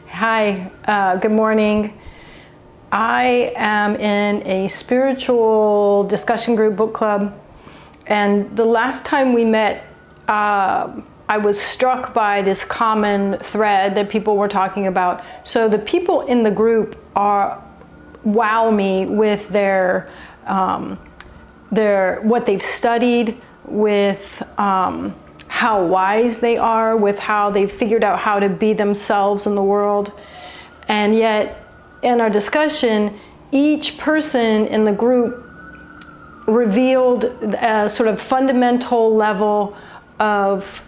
Hi, good morning. I am in a spiritual discussion group book club, and the last time we met, I was struck by this common thread that people were talking about. So the people in the group wow me with their what they've studied, with how wise they are, with how they've figured out how to be themselves in the world. And yet, in our discussion, each person in the group revealed a sort of fundamental level of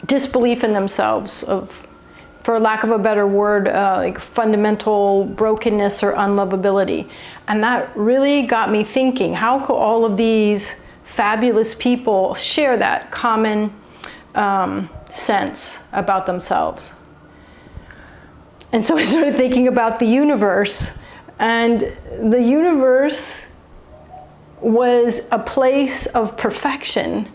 disbelief in themselves, of, for lack of a better word, like fundamental brokenness or unlovability. And that really got me thinking, how could all of these fabulous people share that common sense about themselves? And so I started thinking about the universe, and the universe was a place of perfection,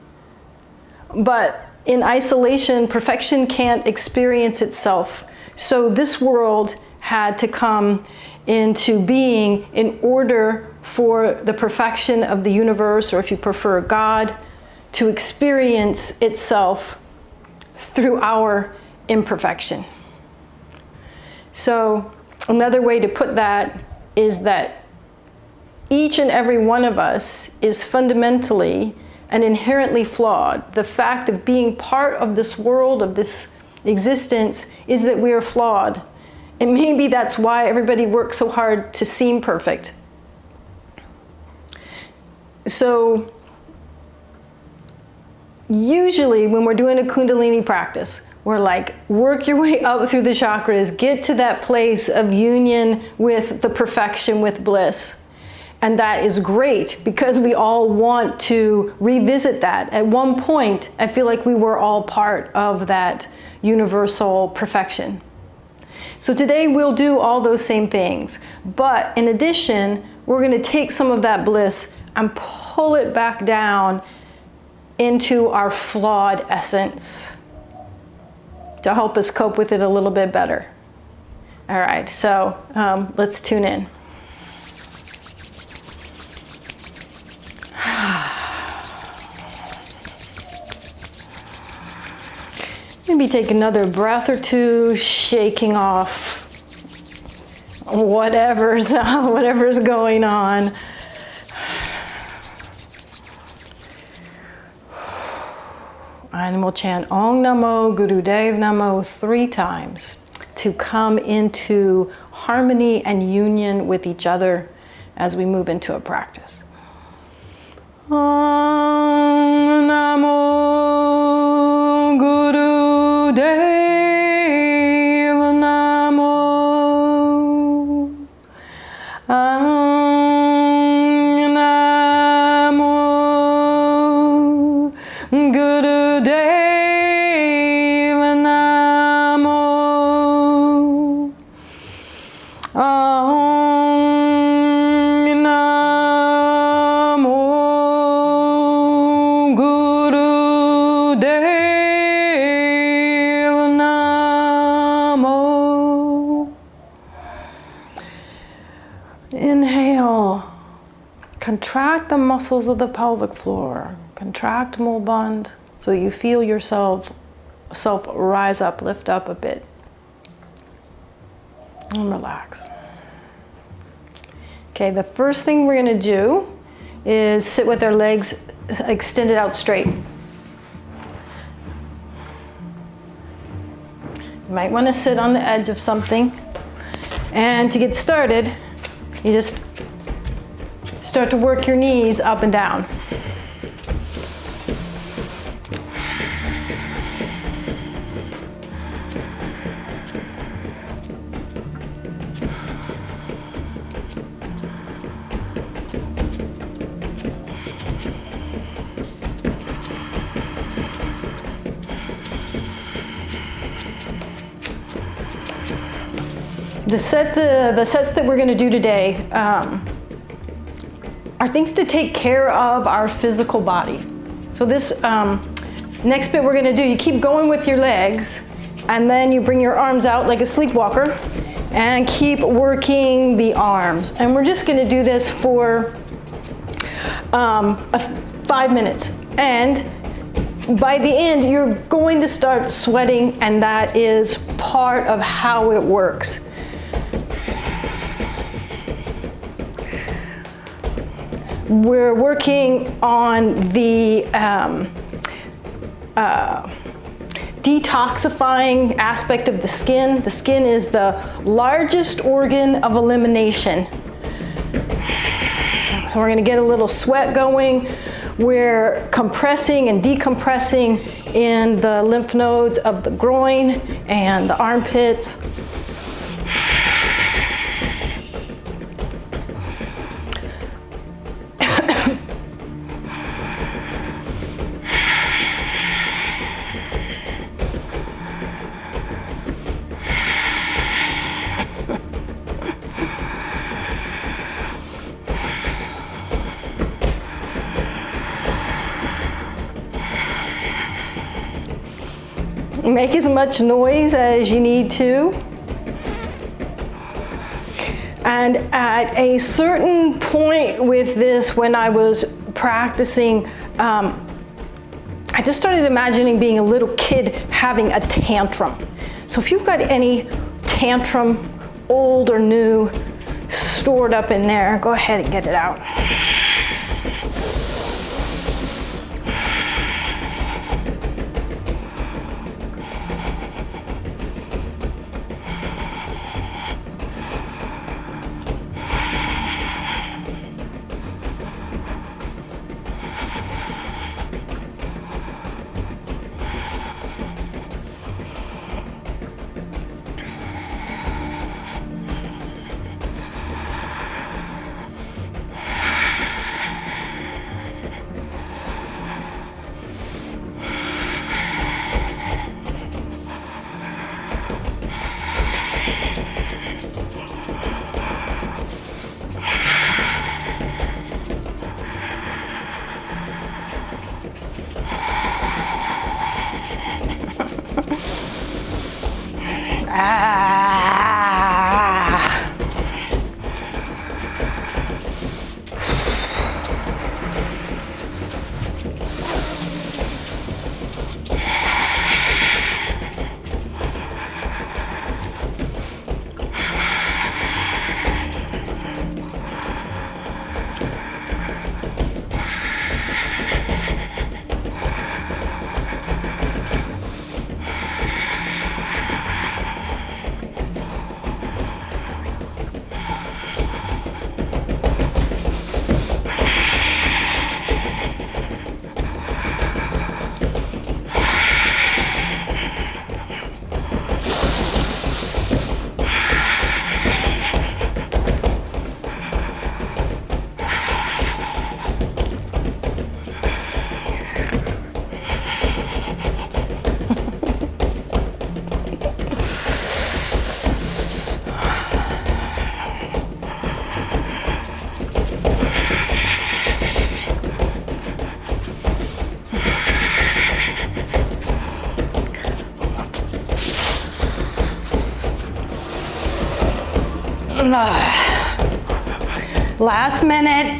but in isolation, perfection can't experience itself. So this world had to come into being in order for the perfection of the universe, or if you prefer, God, to experience itself through our imperfection. So another way to put that is that each and every one of us is fundamentally and inherently flawed. The fact of being part of this world, of this existence, is that we are flawed. And maybe that's why everybody works so hard to seem perfect. So usually when we're doing a Kundalini practice, we're like, work your way up through the chakras, get to that place of union with the perfection, with bliss. And that is great, because we all want to revisit that. At one point, I feel like we were all part of that universal perfection. So today we'll do all those same things. But in addition, we're going to take some of that bliss and pull it back down into our flawed essence to help us cope with it a little bit better. All right, so let's tune in. Maybe take another breath or two, shaking off whatever's going on. And we'll chant Om Namo Gurudev Namo 3 times to come into harmony and union with each other as we move into a practice. Om Namo Gurudev Namo. Om Namo Gurudev Namo. Om Namo Gurudev Namo. Inhale. Contract the muscles of the pelvic floor. Contract Mulband so that you feel yourself rise up, lift up a bit. And relax. Okay, the first thing we're going to do is sit with our legs extended out straight. You might want to sit on the edge of something. And to get started, you just start to work your knees up and down. The sets that we're going to do today are things to take care of our physical body. So this next bit we're going to do, you keep going with your legs, And then you bring your arms out like a sleepwalker and keep working the arms. And we're just gonna do this for 5 minutes. And by the end, you're going to start sweating, and that is part of how it works. We're working on the detoxifying aspect of the skin. The skin is the largest organ of elimination. So we're gonna get a little sweat going. We're compressing and decompressing in the lymph nodes of the groin and the armpits. Make as much noise as you need to. And at a certain point with this, when I was practicing, I just started imagining being a little kid having a tantrum. So if you've got any tantrum, old or new, stored up in there, go ahead and get it out. Last minute.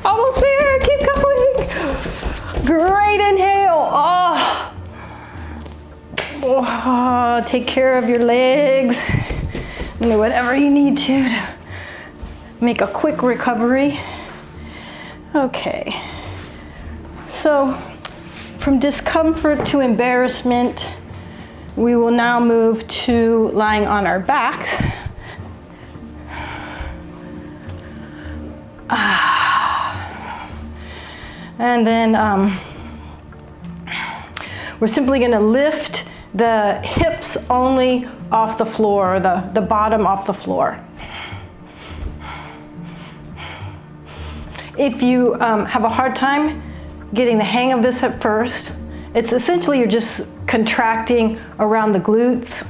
Almost there, keep going. Great inhale. Oh, take care of your legs. Do whatever you need to make a quick recovery. Okay. So from discomfort to embarrassment, we will now move to lying on our backs. And then we're simply going to lift the hips only off the floor, or the bottom off the floor. If you have a hard time getting the hang of this at first, it's essentially you're just contracting around the glutes.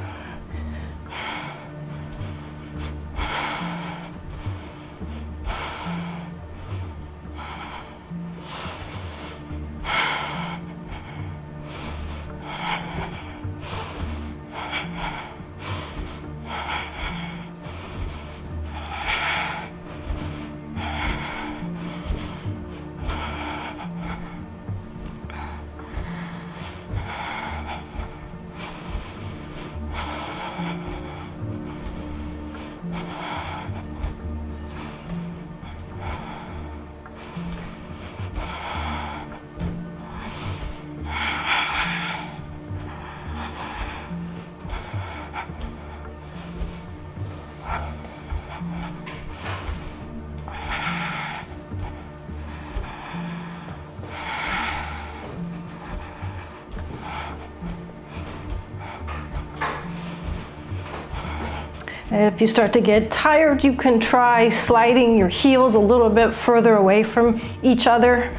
If you start to get tired, you can try sliding your heels a little bit further away from each other.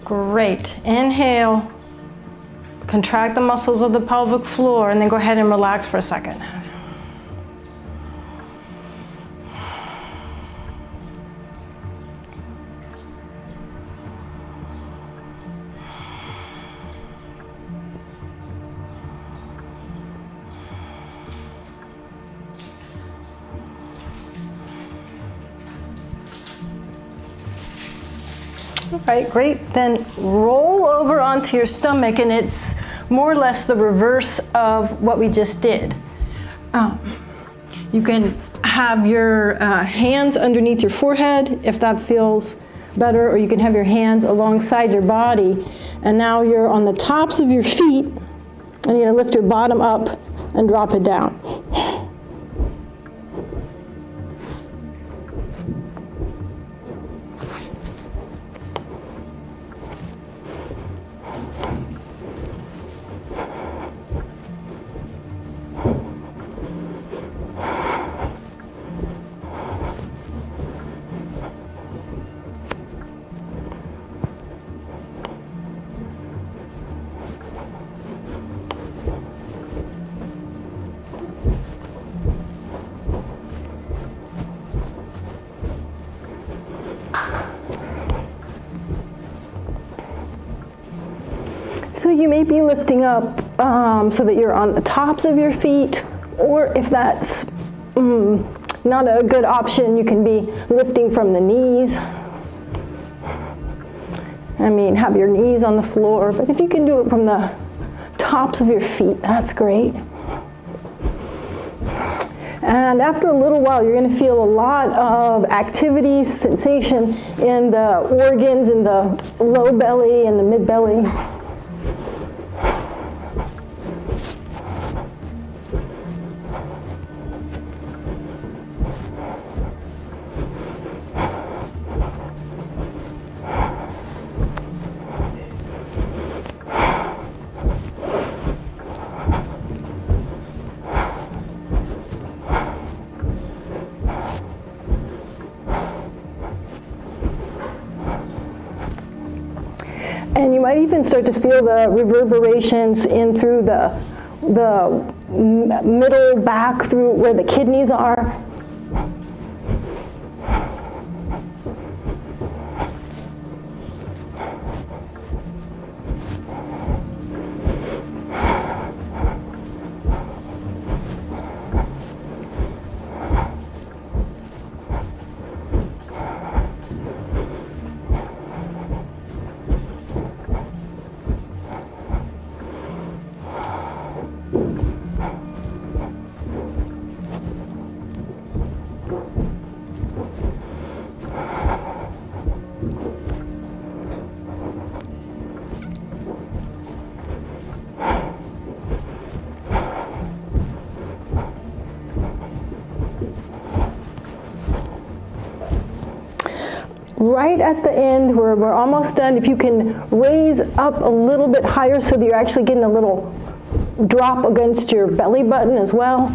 Great. Inhale, contract the muscles of the pelvic floor, and then go ahead and relax for a second. All right, great. Then roll over onto your stomach, and it's more or less the reverse of what we just did. You can have your hands underneath your forehead if that feels better, or you can have your hands alongside your body. And now you're on the tops of your feet, and you're going to lift your bottom up and drop it down. So you may be lifting up so that you're on the tops of your feet, or if that's not a good option, you can be lifting from the knees. I mean, have your knees on the floor, but if you can do it from the tops of your feet, that's great. And after a little while, you're going to feel a lot of activity, sensation in the organs, in the low belly and the mid belly. And you might even start to feel the reverberations in through the middle back, through where the kidneys are. Right at the end, where we're almost done, if you can raise up a little bit higher so that you're actually getting a little drop against your belly button as well.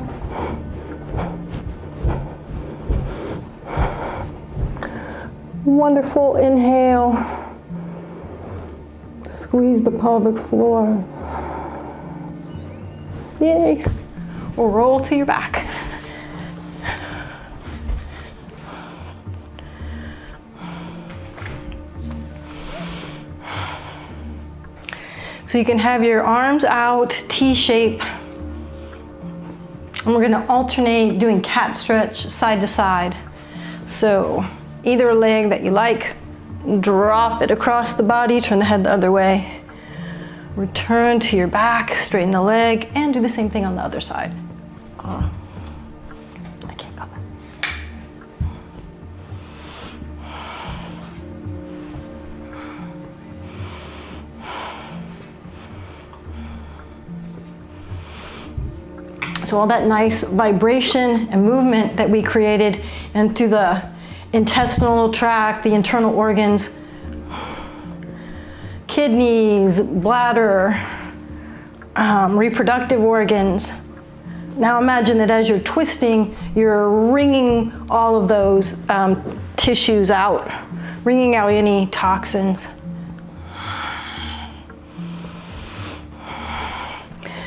Wonderful. Inhale. Squeeze the pelvic floor. Yay. Or roll to your back. So you can have your arms out, T-shape. And we're gonna alternate doing cat stretch side to side. So either leg that you like, drop it across the body, turn the head the other way. Return to your back, straighten the leg, and do the same thing on the other side. I can't go there. So all that nice vibration and movement that we created, and through the intestinal tract, the internal organs, kidneys, bladder, reproductive organs. Now imagine that as you're twisting, you're wringing all of those tissues out, wringing out any toxins.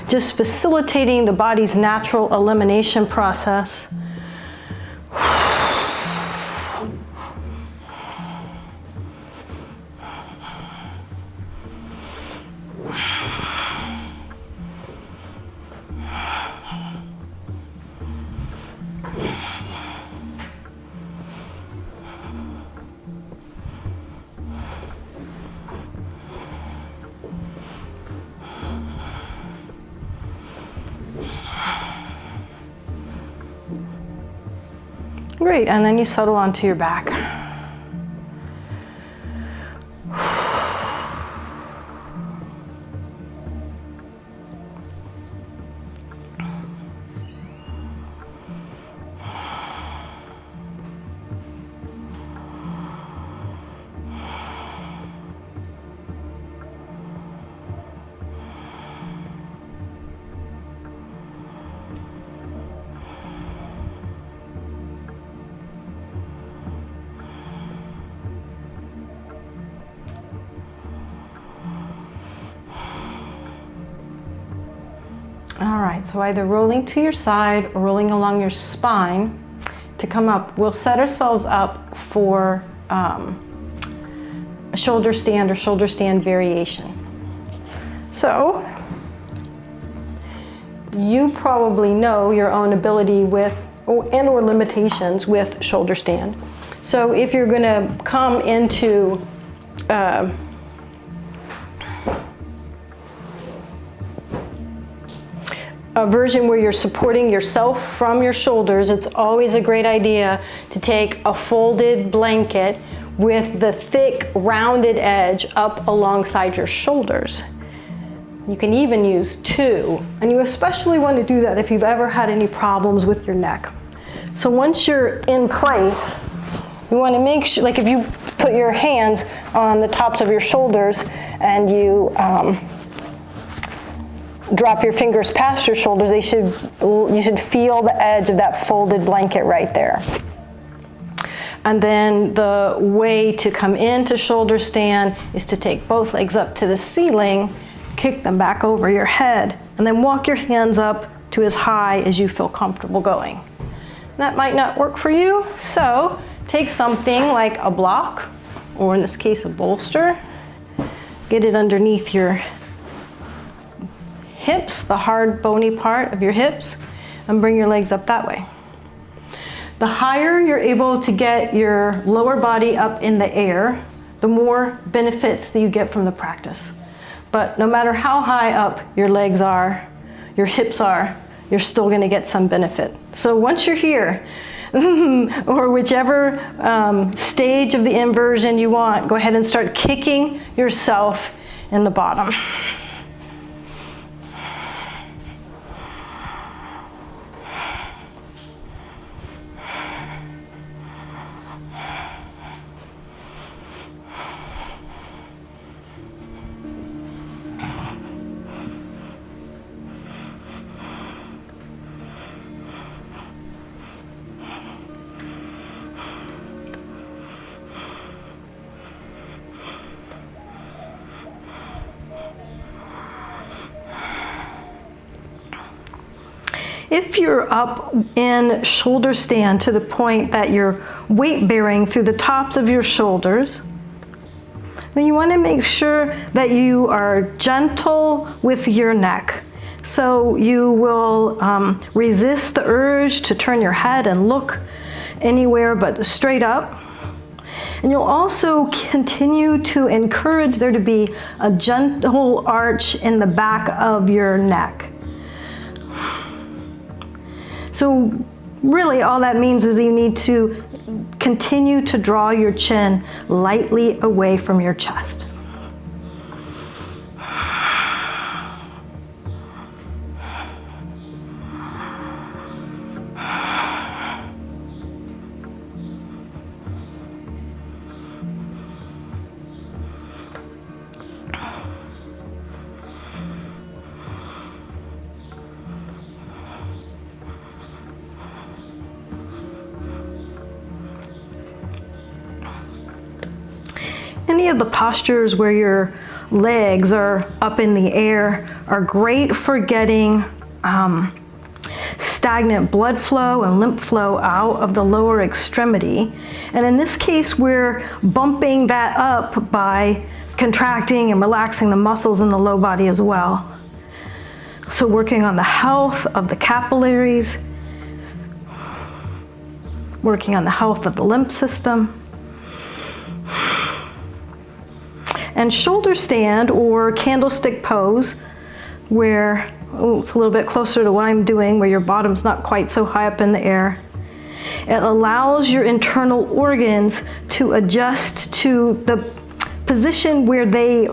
Just facilitating the body's natural elimination process. Great, and then you settle onto your back. All right, so either rolling to your side or rolling along your spine to come up. We'll set ourselves up for a shoulder stand or shoulder stand variation. So you probably know your own ability with or limitations with shoulder stand. So if you're going to come into a version where you're supporting yourself from your shoulders, it's always a great idea to take a folded blanket with the thick rounded edge up alongside your shoulders. You can even use two, and you especially want to do that if you've ever had any problems with your neck. So once you're in place, you want to make sure, like if you put your hands on the tops of your shoulders and you drop your fingers past your shoulders, you should feel the edge of that folded blanket right there. And then the way to come into shoulder stand is to take both legs up to the ceiling, kick them back over your head, and then walk your hands up to as high as you feel comfortable going. That might not work for you, so take something like a block, or in this case, a bolster. Get it underneath your hips, the hard bony part of your hips, and bring your legs up that way. The higher you're able to get your lower body up in the air, the more benefits that you get from the practice. But no matter how high up your legs are, your hips are, you're still going to get some benefit. So once you're here, or whichever stage of the inversion you want, go ahead and start kicking yourself in the bottom. If you're up in shoulder stand to the point that you're weight bearing through the tops of your shoulders, then you want to make sure that you are gentle with your neck. So you will resist the urge to turn your head and look anywhere but straight up. And you'll also continue to encourage there to be a gentle arch in the back of your neck. So really all that means is you need to continue to draw your chin lightly away from your chest. Any of the postures where your legs are up in the air are great for getting stagnant blood flow and lymph flow out of the lower extremity. And in this case, we're bumping that up by contracting and relaxing the muscles in the low body as well. So working on the health of the capillaries, working on the health of the lymph system. And shoulder stand or candlestick pose, where it's a little bit closer to what I'm doing, where your bottom's not quite so high up in the air. It allows your internal organs to adjust to the position where they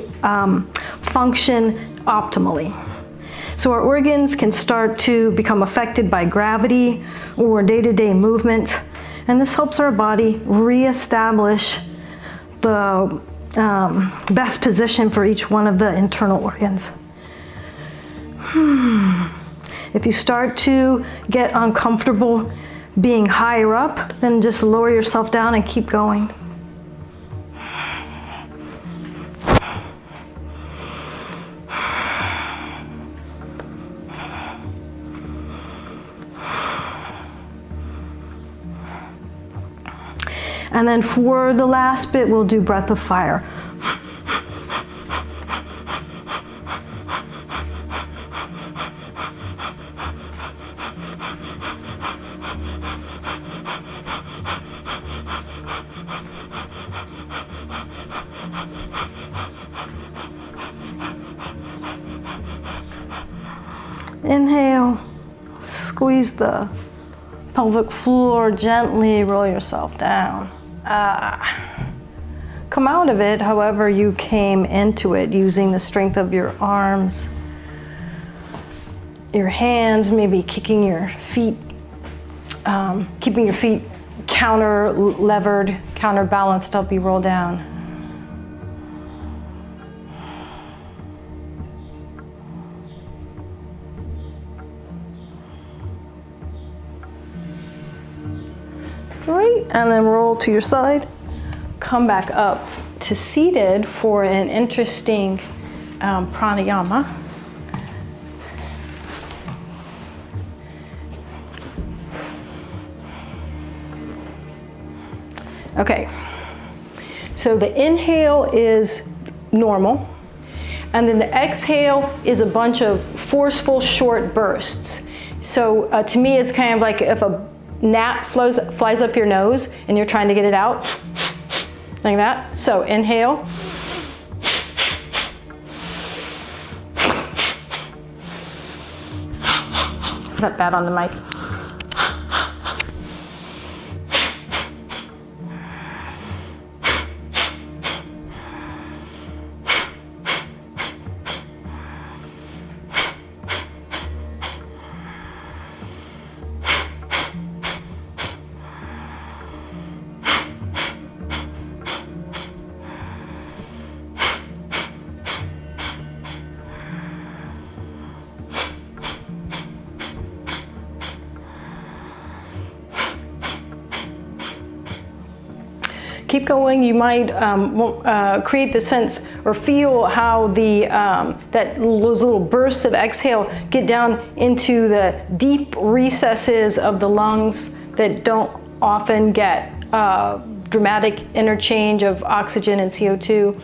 function optimally. So our organs can start to become affected by gravity or day-to-day movement, and this helps our body reestablish the best position for each one of the internal organs. If you start to get uncomfortable being higher up, then just lower yourself down and keep going. And then for the last bit, we'll do breath of fire. Inhale, squeeze the pelvic floor, gently roll yourself down. Come out of it however you came into it, using the strength of your arms, your hands, maybe kicking your feet, keeping your feet counter-levered, counterbalanced to help you roll down. Great. and then roll to your side. Come back up to seated for an interesting pranayama. Okay, so the inhale is normal, and then the exhale is a bunch of forceful short bursts. So to me, it's kind of like if a gnat flies up your nose and you're trying to get it out, like that. So inhale. Not bad on the mic. Keep going. You might create the sense or feel how those little bursts of exhale get down into the deep recesses of the lungs that don't often get dramatic interchange of oxygen and CO2.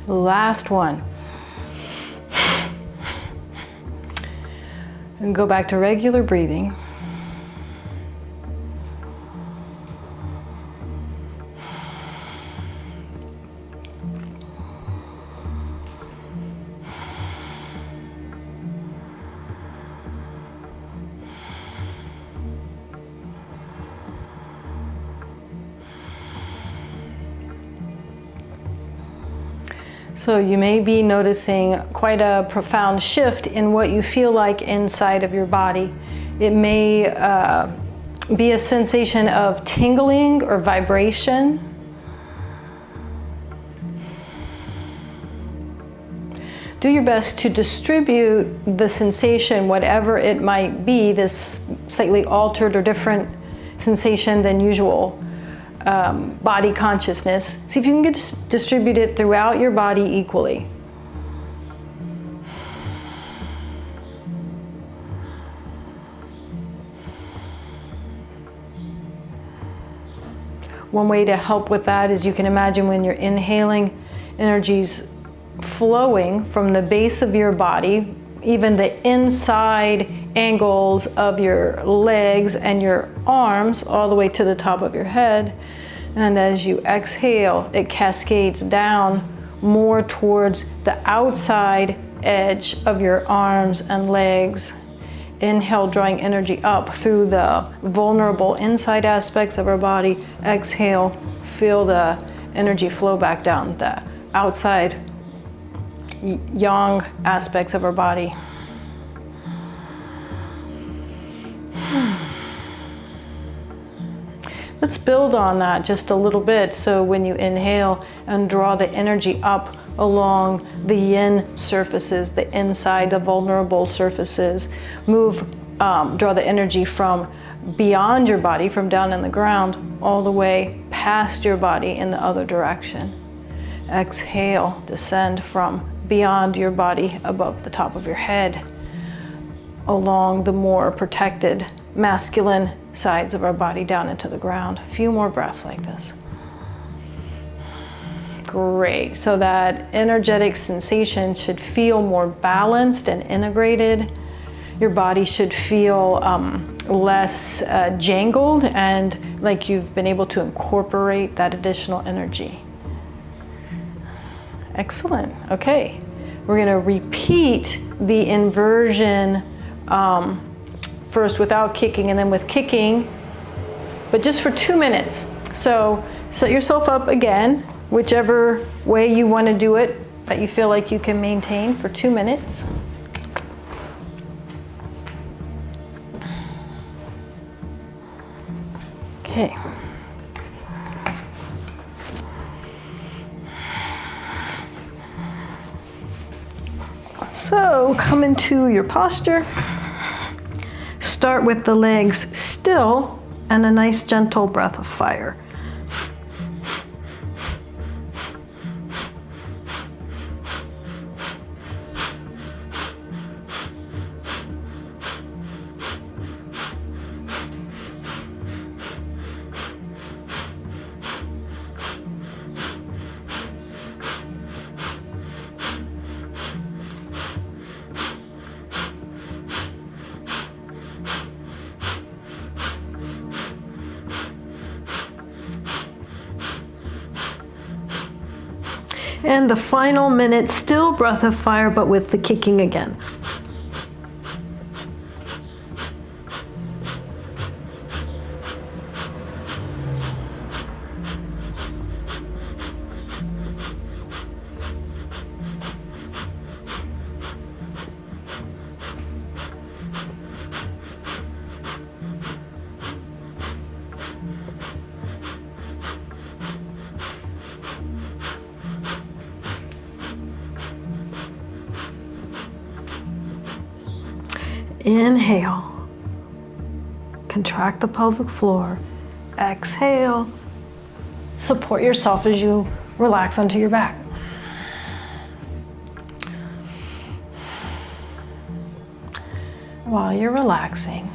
Last one. And go back to regular breathing. So you may be noticing quite a profound shift in what you feel like inside of your body. It may be a sensation of tingling or vibration. Do your best to distribute the sensation, whatever it might be, this slightly altered or different sensation than usual. Body consciousness. See if you can distribute it throughout your body equally. One way to help with that is you can imagine when you're inhaling, energy's flowing from the base of your body, even the inside angles of your legs and your arms, all the way to the top of your head. And as you exhale, it cascades down more towards the outside edge of your arms and legs. Inhale, drawing energy up through the vulnerable inside aspects of our body. Exhale, feel the energy flow back down the outside yang aspects of our body. Let's build on that just a little bit. So when you inhale and draw the energy up along the yin surfaces, the inside, the vulnerable surfaces, draw the energy from beyond your body, from down in the ground, all the way past your body in the other direction. Exhale, descend from beyond your body, above the top of your head, along the more protected masculine sides of our body down into the ground. A few more breaths like this. Great. So that energetic sensation should feel more balanced and integrated. Your body should feel less jangled and like you've been able to incorporate that additional energy. Excellent. Okay. We're going to repeat the inversion first without kicking and then with kicking, but just for 2 minutes. So set yourself up again, whichever way you want to do it, that you feel like you can maintain for 2 minutes. Okay. So come into your posture. Start with the legs still and a nice gentle breath of fire. And the final minute, still breath of fire, but with the kicking again. Inhale, contract the pelvic floor. Exhale, support yourself as you relax onto your back. While you're relaxing,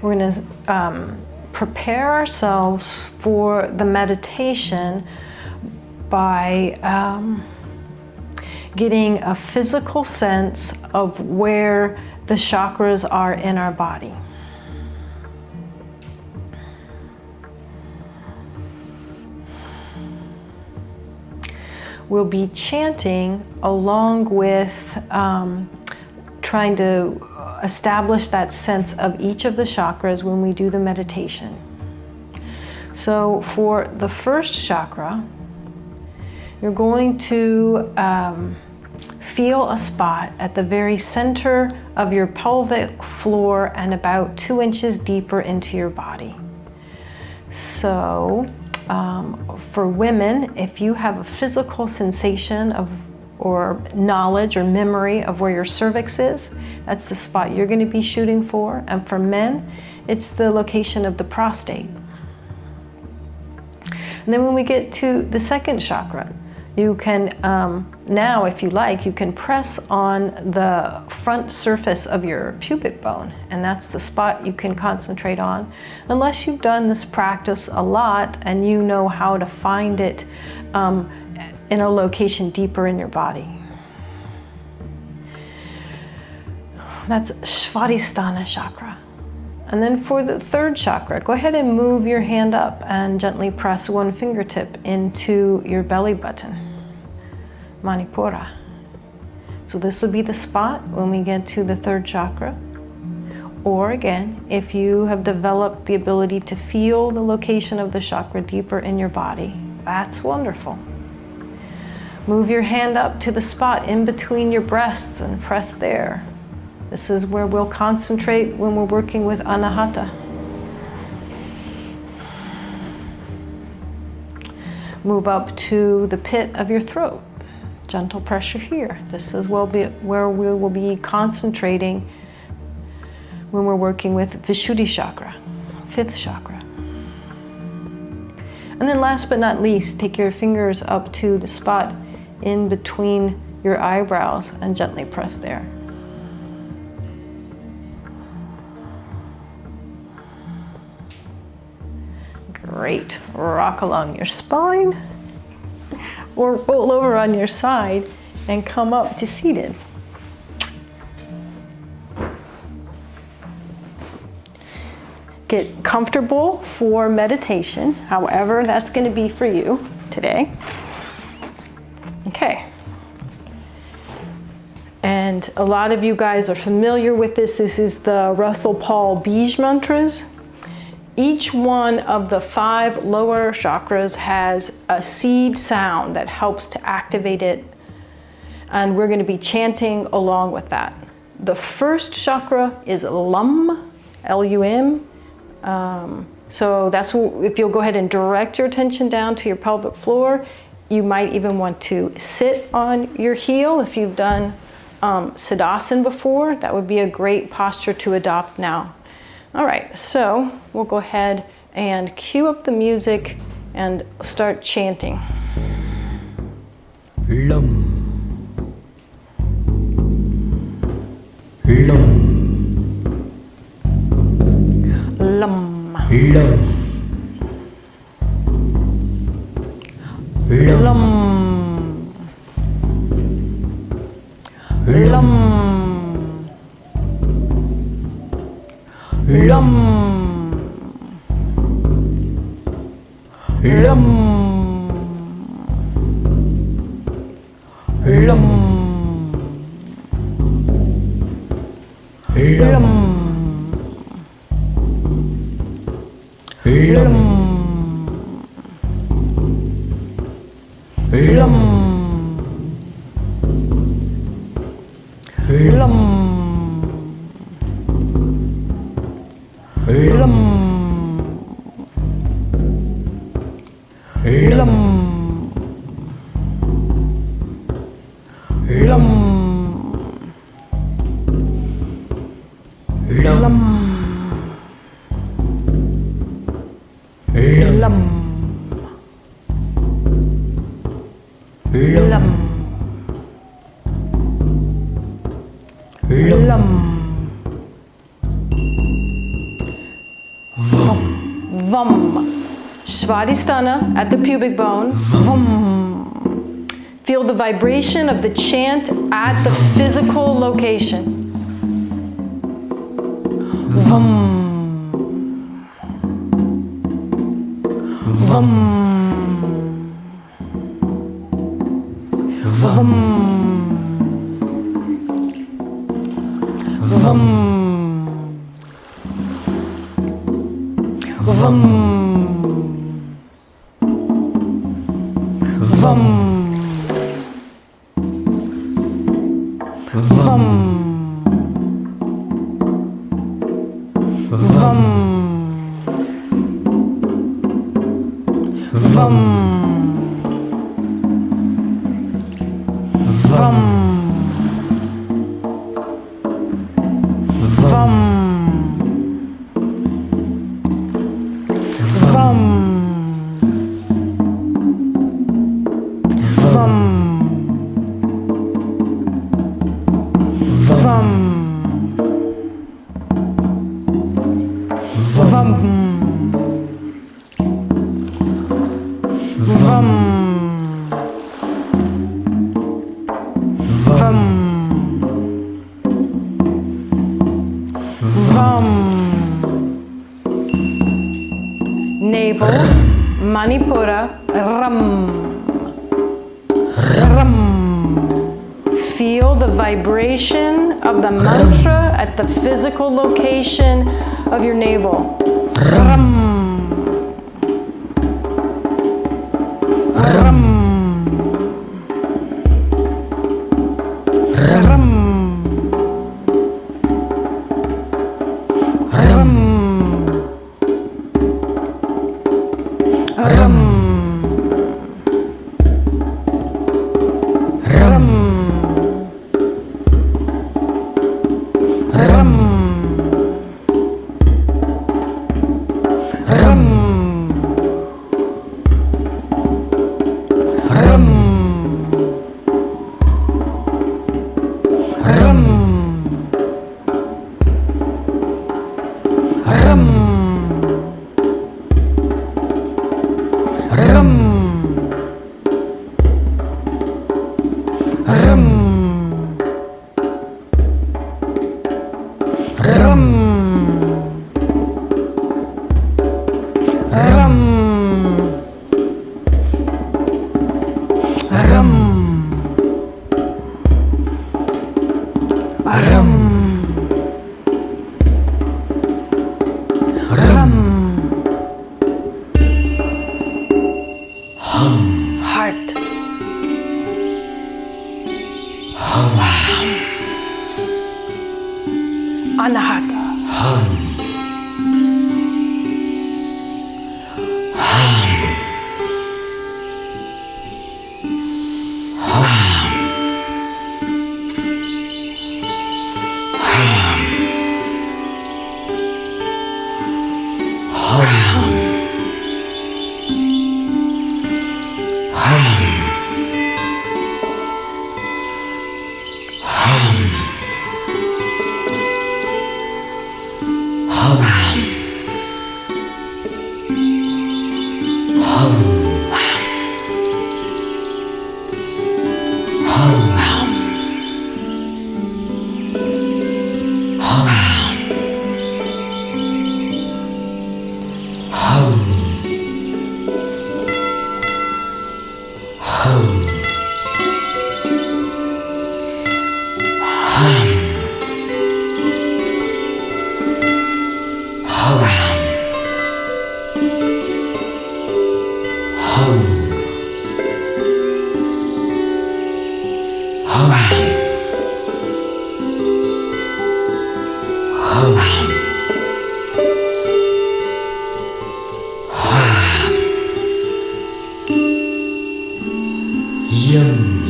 we're going to prepare ourselves for the meditation by getting a physical sense of where the chakras are in our body. We'll be chanting along with trying to establish that sense of each of the chakras when we do the meditation. So for the first chakra, you're going to feel a spot at the very center of your pelvic floor and about 2 inches deeper into your body. So for women, if you have a physical sensation of or knowledge or memory of where your cervix is, that's the spot you're going to be shooting for. And for men, it's the location of the prostate. And then when we get to the second chakra, you can, now if you like, you can press on the front surface of your pubic bone, and that's the spot you can concentrate on, unless you've done this practice a lot and you know how to find it in a location deeper in your body. That's Svadhisthana chakra. And then for the third chakra, go ahead and move your hand up and gently press one fingertip into your belly button, Manipura. So this will be the spot when we get to the third chakra. Or again, if you have developed the ability to feel the location of the chakra deeper in your body, that's wonderful. Move your hand up to the spot in between your breasts and press there. This is where we'll concentrate when we're working with Anahata. Move up to the pit of your throat. Gentle pressure here. This is where we will be concentrating when we're working with Vishuddhi chakra, fifth chakra. And then last but not least, take your fingers up to the spot in between your eyebrows and gently press there. Great. Rock along your spine or roll over on your side and come up to seated. Get comfortable for meditation, however that's going to be for you today. Okay. And a lot of you guys are familiar with this. This is the Russell Paul Bij mantras. Each one of the 5 lower chakras has a seed sound that helps to activate it. And we're going to be chanting along with that. The first chakra is Lum, L-U-M. So that's if you'll go ahead and direct your attention down to your pelvic floor. You might even want to sit on your heel. If you've done Siddhasana before, that would be a great posture to adopt now. All right, so we'll go ahead and cue up the music and start chanting. Lum. Lum. Lum. Lum. Lum. Lum. Lum. Lum. Lum. Svadhisthana at the pubic bone. Vum. Feel the vibration of the chant at the physical location. Navel, Manipura, Ram. Ram. Feel the vibration of the mantra at the physical location of your navel. Ram. Ram. Ram. Ram. Ram. Ram. Ram. Ram. Ram. Ram. Ram. Ram. Ram. Ram. Ram. Ram. Ram. Ram. Heart. Anahata.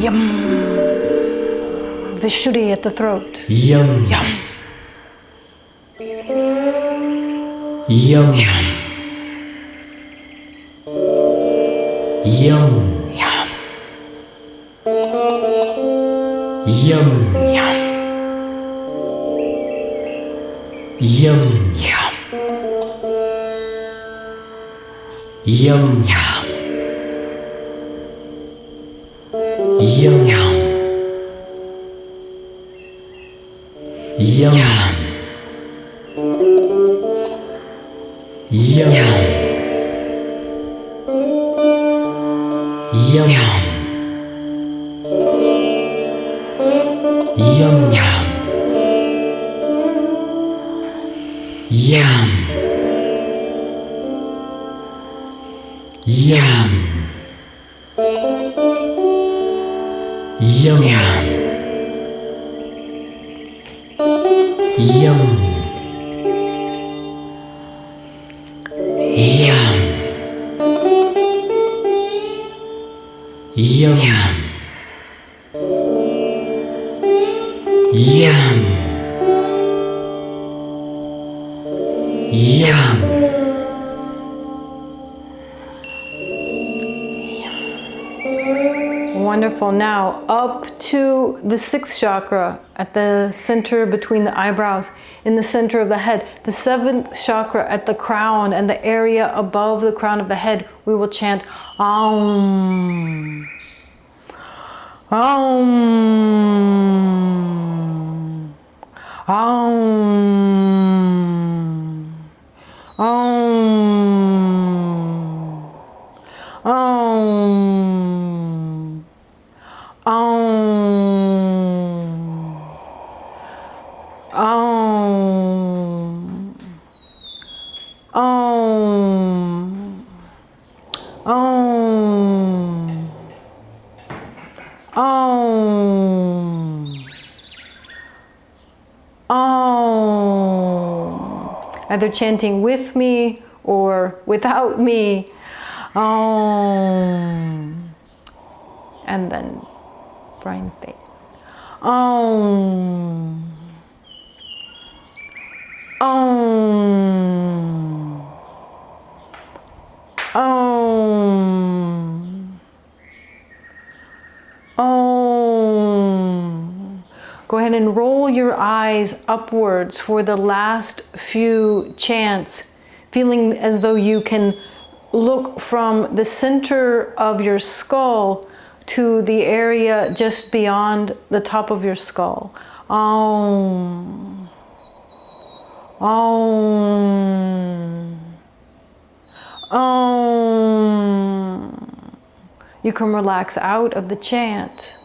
Yum. Vishuddhi at the throat. Yum. Yum. Yum. Yum. Yum. Yum. Yum. Yum. Yum. Yum. Yum. Yum. Yum. Yum. Yum. Yum. Yum. Yum. Yum. Yum. Yum. Yum. Yum. Yum. Yum. Wonderful. Now up to the sixth chakra at the center between the eyebrows, in the center of the head. The seventh chakra at the crown and the area above the crown of the head, we will chant Aum. Aum. Aum. Aum. Aum. Aum. Aum. Aum. Aum. Aum. Aum. Either chanting with me or without me. Aum. And then brain thing. Aum. Aum. Aum. Aum. Go ahead and roll your eyes upwards for the last few chants, feeling as though you can look from the center of your skull to the area just beyond the top of your skull. Aum. Aum. Aum. You can relax out of the chant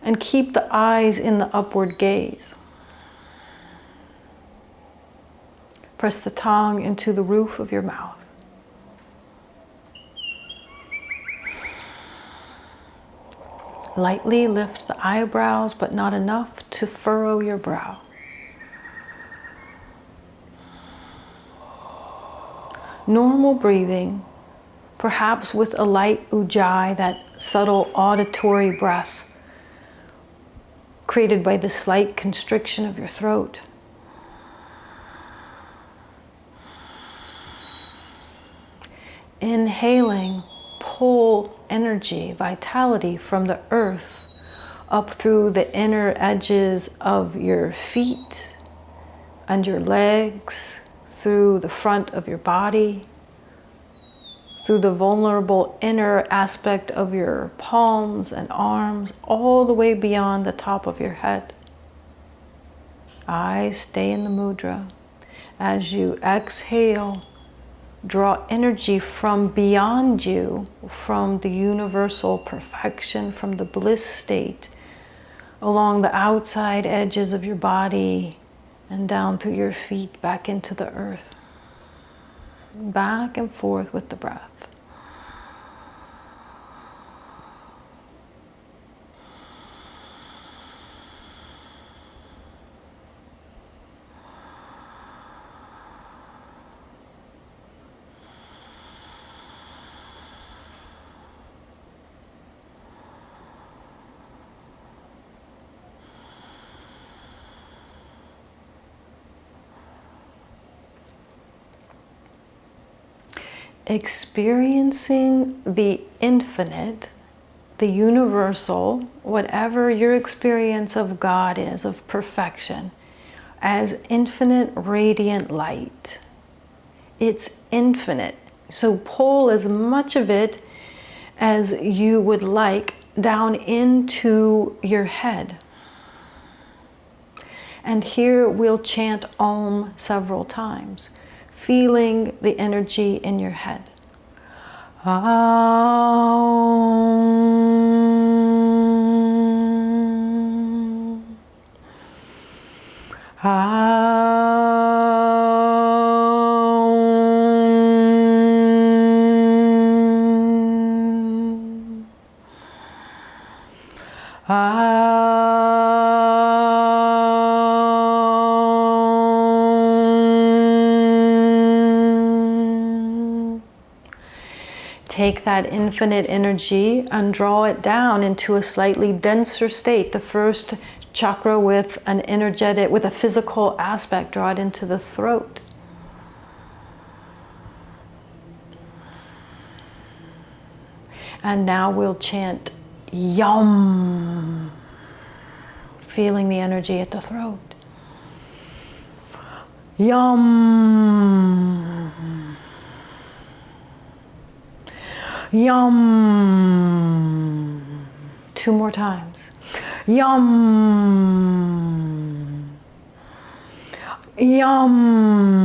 and keep the eyes in the upward gaze. Press the tongue into the roof of your mouth. Lightly lift the eyebrows, but not enough to furrow your brow. Normal breathing, perhaps with a light ujjayi, that subtle auditory breath created by the slight constriction of your throat. Inhaling, pull energy, vitality from the earth up through the inner edges of your feet and your legs, through the front of your body, through the vulnerable inner aspect of your palms and arms, all the way beyond the top of your head. Eyes stay in the mudra. As you exhale, draw energy from beyond you, from the universal perfection, from the bliss state, along the outside edges of your body and down through your feet back into the earth. Back and forth with the breath. Experiencing the infinite, the universal, whatever your experience of God is, of perfection, as infinite radiant light. It's infinite. So pull as much of it as you would like down into your head. And here we'll chant Om several times. feeling the energy in your head. Take that infinite energy and draw it down into a slightly denser state. The first chakra with an energetic, with a physical aspect, draw it into the throat. And now we'll chant Yum, feeling the energy at the throat. Yum. Yum. 2 more times. Yum. Yum.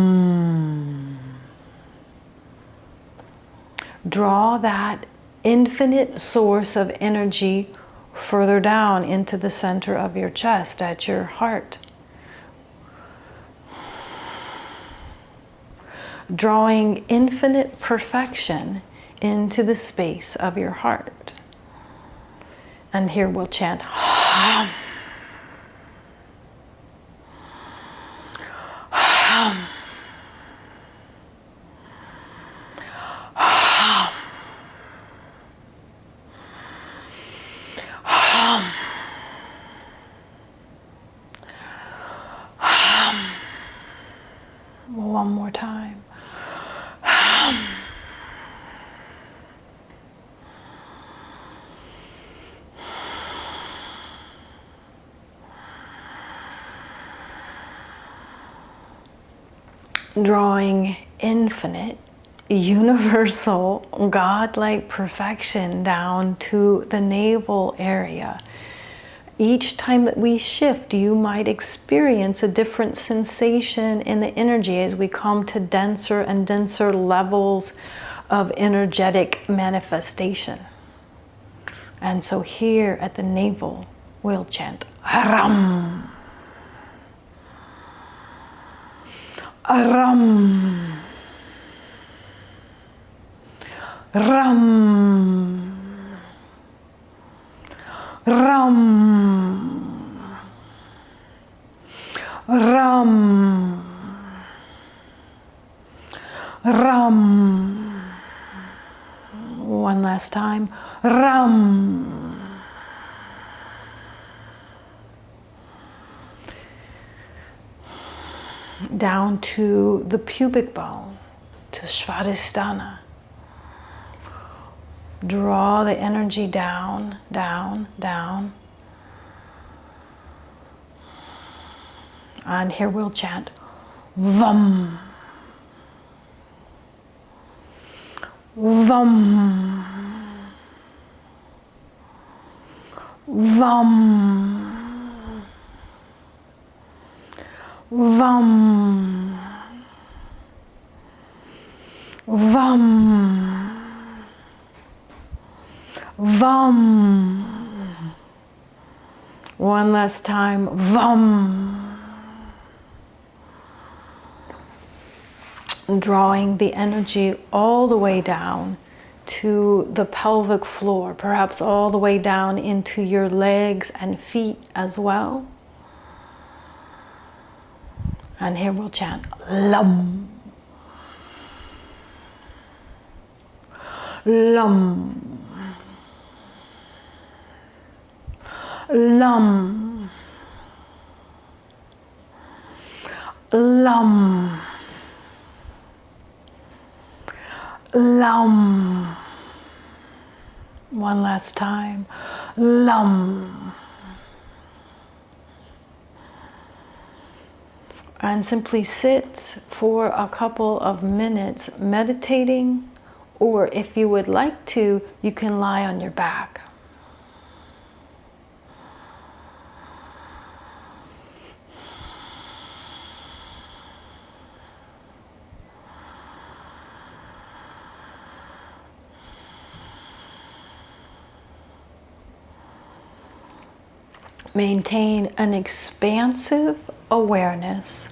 Draw that infinite source of energy further down into the center of your chest, at your heart. Drawing infinite perfection into the space of your heart. And here we'll chant Hum. Hum. Hum. Hum. Hum. One more time. Hum. Drawing infinite, universal, godlike perfection down to the navel area. Each time that we shift, you might experience a different sensation in the energy as we come to denser and denser levels of energetic manifestation. And so here at the navel, we'll chant Ram. Ram. Ram. Ram. Ram. Ram. One last time. Ram. Down to the pubic bone, to Svadhisthana. Draw the energy down, down, down. And here we'll chant Vam. Vam. Vam. Vam. Vam. Vam. One last time. Vam. Drawing the energy all the way down to the pelvic floor, perhaps all the way down into your legs and feet as well. And here we'll chant Lum. Lum. Lum. Lum. Lum. One last time. Lum. And simply sit for a couple of minutes meditating, or if you would like to, you can lie on your back. Maintain an expansive awareness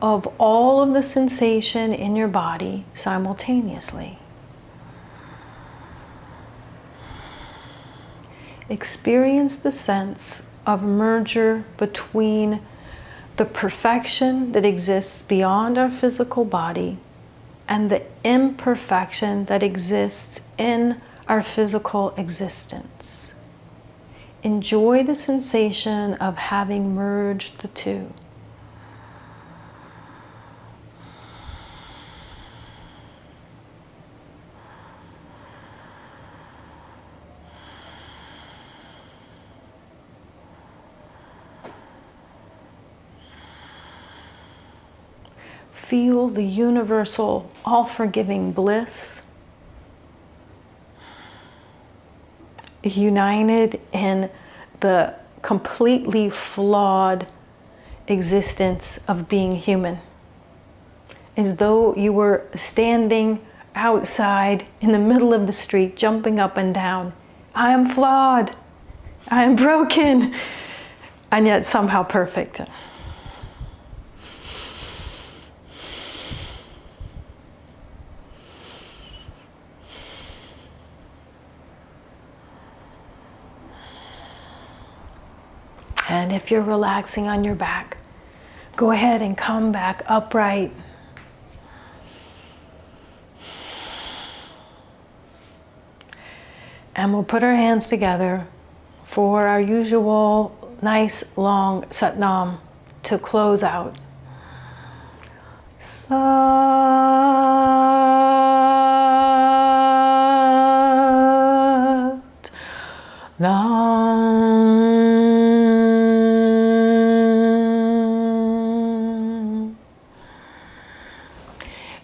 of all of the sensation in your body simultaneously. Experience the sense of merger between the perfection that exists beyond our physical body and the imperfection that exists in our physical existence. Enjoy the sensation of having merged the two. Feel the universal, all-forgiving bliss united in the completely flawed existence of being human. As though you were standing outside in the middle of the street, jumping up and down. I am flawed. I am broken. And yet somehow perfect. And if you're relaxing on your back, go ahead and come back upright. And we'll put our hands together for our usual nice long Satnam to close out.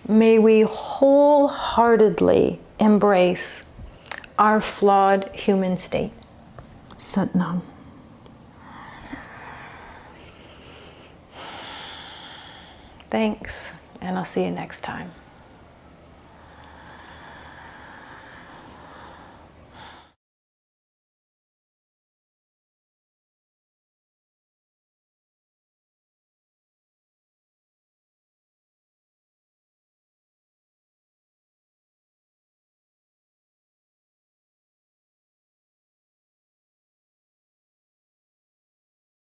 May we wholeheartedly embrace our flawed human state. Satnam. Thanks, and I'll see you next time.